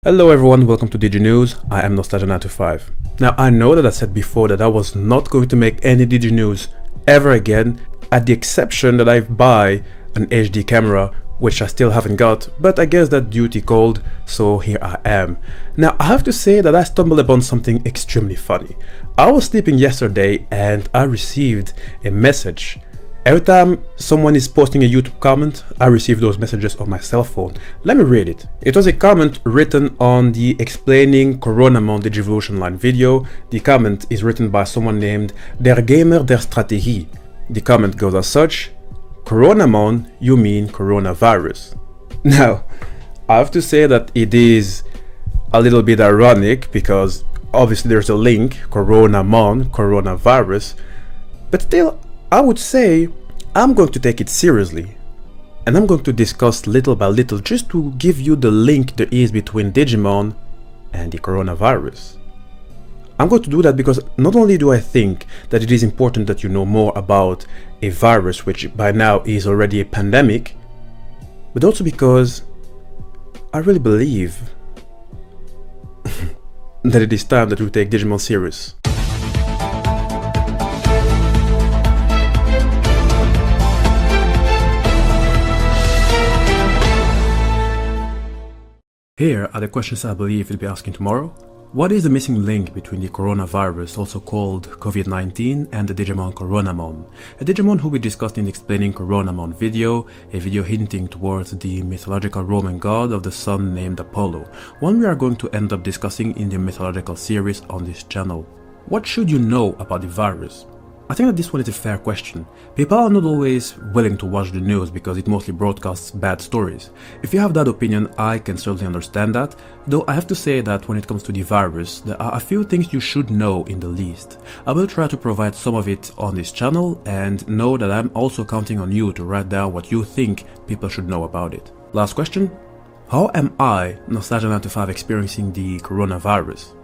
Hello everyone, welcome to Digi News. I am Nostalgia925. Now I know that I said before that I was not going to make any Digi News ever again, at the exception that I buy an HD camera, which I still haven't got, but I guess that duty called, so here I am. Now I have to say that I stumbled upon something extremely funny. I was sleeping yesterday and I received a message. Every time someone is posting a YouTube comment, I receive those messages on my cell phone. Let me read it. It was a comment written on the Explaining CORONAMON Digivolution line video. The comment is written by someone named Der Gamer der Strategie. The comment goes as such: CORONAMON, you mean coronavirus. Now, I have to say that it is a little bit ironic because obviously there's a link, CORONAMON, coronavirus, but still, I would say I'm going to take it seriously, and I'm going to discuss little by little just to give you the link there is between Digimon and the coronavirus. I'm going to do that because not only do I think that it is important that you know more about a virus which by now is already a pandemic, but also because I really believe that it is time that we take Digimon serious. Here are the questions I believe you'll be asking tomorrow. What is the missing link between the coronavirus, also called Covid-19, and the Digimon CORONAMON? A Digimon who we discussed in the Explaining CORONAMON video, a video hinting towards the mythological Roman god of the sun named Apollo, one we are going to end up discussing in the mythological series on this channel. What should you know about the virus? I think that this one is a fair question. People are not always willing to watch the news because it mostly broadcasts bad stories. If you have that opinion, I can certainly understand that, though I have to say that when it comes to the virus, there are a few things you should know in the least. I will try to provide some of it on this channel, and know that I'm also counting on you to write down what you think people should know about it. Last question: how am I, Nostalgia925, experiencing the coronavirus?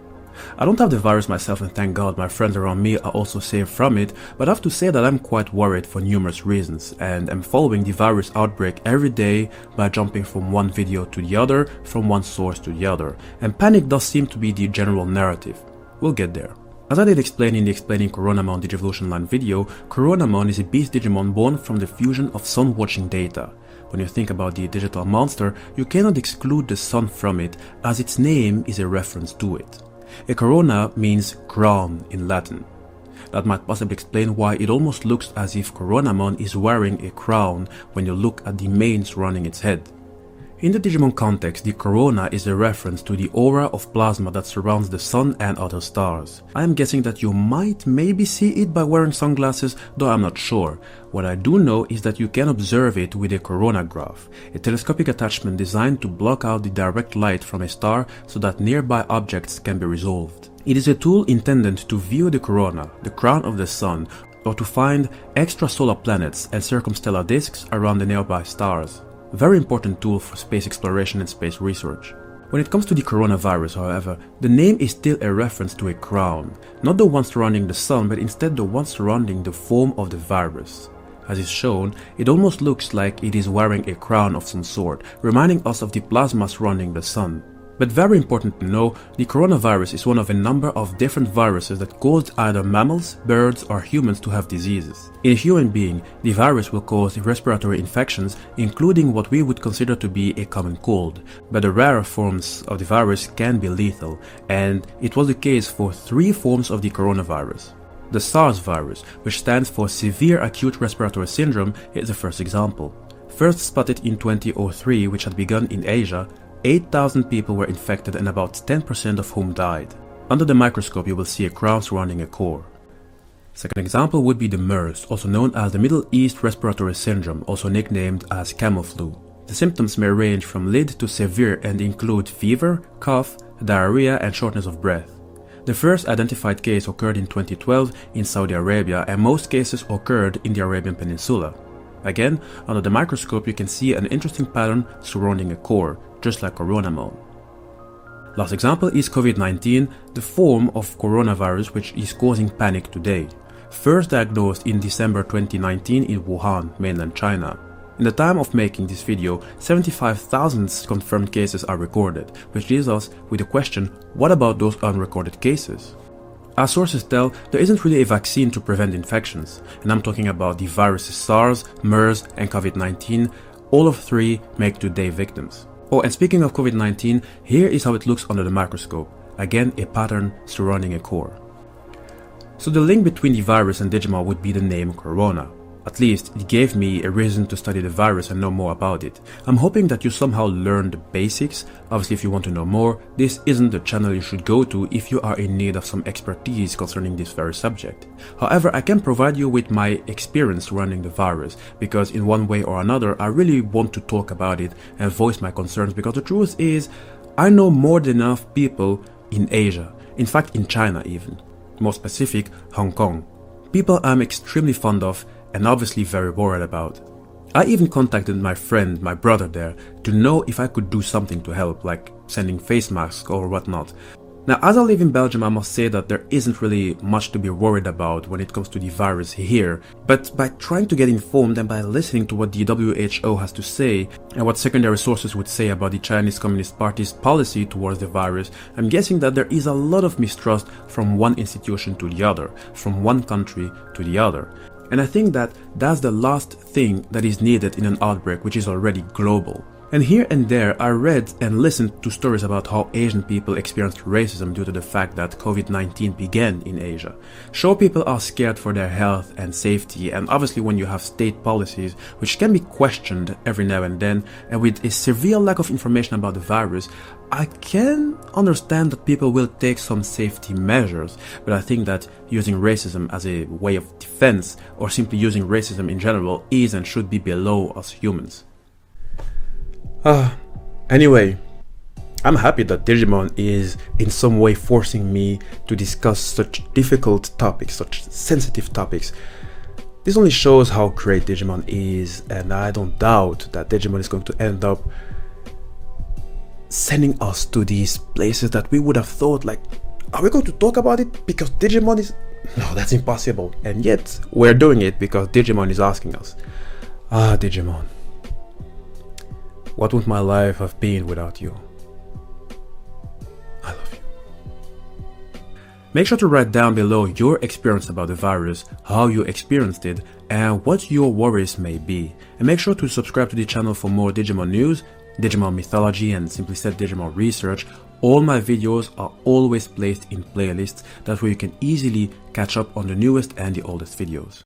I don't have the virus myself, and thank God my friends around me are also safe from it, but I have to say that I'm quite worried for numerous reasons, and I'm following the virus outbreak every day by jumping from one video to the other, from one source to the other, and panic does seem to be the general narrative. We'll get there. As I did explain in the Explaining CORONAMON Digivolution line video, CORONAMON is a beast Digimon born from the fusion of sun-watching data. When you think about the digital monster, you cannot exclude the sun from it, as its name is a reference to it. A corona means crown in Latin. That might possibly explain why it almost looks as if CORONAMON is wearing a crown when you look at the mane surrounding its head. In the Digimon context, the corona is a reference to the aura of plasma that surrounds the sun and other stars. I am guessing that you might maybe see it by wearing sunglasses, though I'm not sure. What I do know is that you can observe it with a coronagraph, a telescopic attachment designed to block out the direct light from a star so that nearby objects can be resolved. It is a tool intended to view the corona, the crown of the sun, or to find extrasolar planets and circumstellar disks around the nearby stars. A very important tool for space exploration and space research. When it comes to the coronavirus, however, the name is still a reference to a crown, not the one surrounding the sun, but instead the one surrounding the form of the virus. As is shown, it almost looks like it is wearing a crown of some sort, reminding us of the plasma surrounding the sun. But very important to know, the coronavirus is one of a number of different viruses that cause either mammals, birds, or humans to have diseases. In a human being, the virus will cause respiratory infections, including what we would consider to be a common cold, but the rarer forms of the virus can be lethal, and it was the case for 3 forms of the coronavirus. The SARS virus, which stands for Severe Acute Respiratory Syndrome, is the first example. First spotted in 2003, which had begun in Asia, 8,000 people were infected and about 10% of whom died. Under the microscope you will see a crown surrounding a core. Second example would be the MERS, also known as the Middle East Respiratory Syndrome, also nicknamed as camel flu. The symptoms may range from lid to severe and include fever, cough, diarrhea, and shortness of breath. The first identified case occurred in 2012 in Saudi Arabia, and most cases occurred in the Arabian Peninsula. Again, under the microscope you can see an interesting pattern surrounding a core, just like CORONAMON. Last example is Covid-19, the form of coronavirus which is causing panic today. First diagnosed in December 2019 in Wuhan, mainland China. In the time of making this video, 75,000 confirmed cases are recorded, which leaves us with the question, what about those unrecorded cases? As sources tell, there isn't really a vaccine to prevent infections, and I'm talking about the viruses SARS, MERS, and Covid-19. All of three make today victims. Oh, and speaking of Covid-19, here is how it looks under the microscope. Again, a pattern surrounding a core. So the link between the virus and Digimon would be the name Corona. At least, it gave me a reason to study the virus and know more about it. I'm hoping that you somehow learned the basics. Obviously, if you want to know more, this isn't the channel you should go to if you are in need of some expertise concerning this very subject. However, I can provide you with my experience surrounding the virus, because in one way or another, I really want to talk about it and voice my concerns, because the truth is, I know more than enough people in Asia, in fact in China even, more specific, Hong Kong. People I'm extremely fond of and obviously very worried about. I even contacted my friend, my brother there, to know if I could do something to help, like sending face masks or whatnot. Now, as I live in Belgium, I must say that there isn't really much to be worried about when it comes to the virus here, but by trying to get informed and by listening to what the WHO has to say and what secondary sources would say about the Chinese Communist Party's policy towards the virus, I'm guessing that there is a lot of mistrust from one institution to the other, from one country to the other. And I think that that's the last thing that is needed in an outbreak which is already global. And here and there I read and listened to stories about how Asian people experienced racism due to the fact that Covid-19 began in Asia. Sure, people are scared for their health and safety, and obviously when you have state policies which can be questioned every now and then, and with a severe lack of information about the virus, I can understand that people will take some safety measures, but I think that using racism as a way of defense, or simply using racism in general, is and should be below us humans. Anyway, I'm happy that Digimon is in some way forcing me to discuss such difficult topics, such sensitive topics. This only shows how great Digimon is, and I don't doubt that Digimon is going to end up sending us to these places that we would have thought, like, are we going to talk about it because Digimon is... No, that's impossible. And yet, we're doing it because Digimon is asking us. Digimon. What would my life have been without you? I love you. Make sure to write down below your experience about the virus, how you experienced it, and what your worries may be. And make sure to subscribe to the channel for more Digimon news, Digimon mythology, and simply said Digimon research. All my videos are always placed in playlists, that way you can easily catch up on the newest and the oldest videos.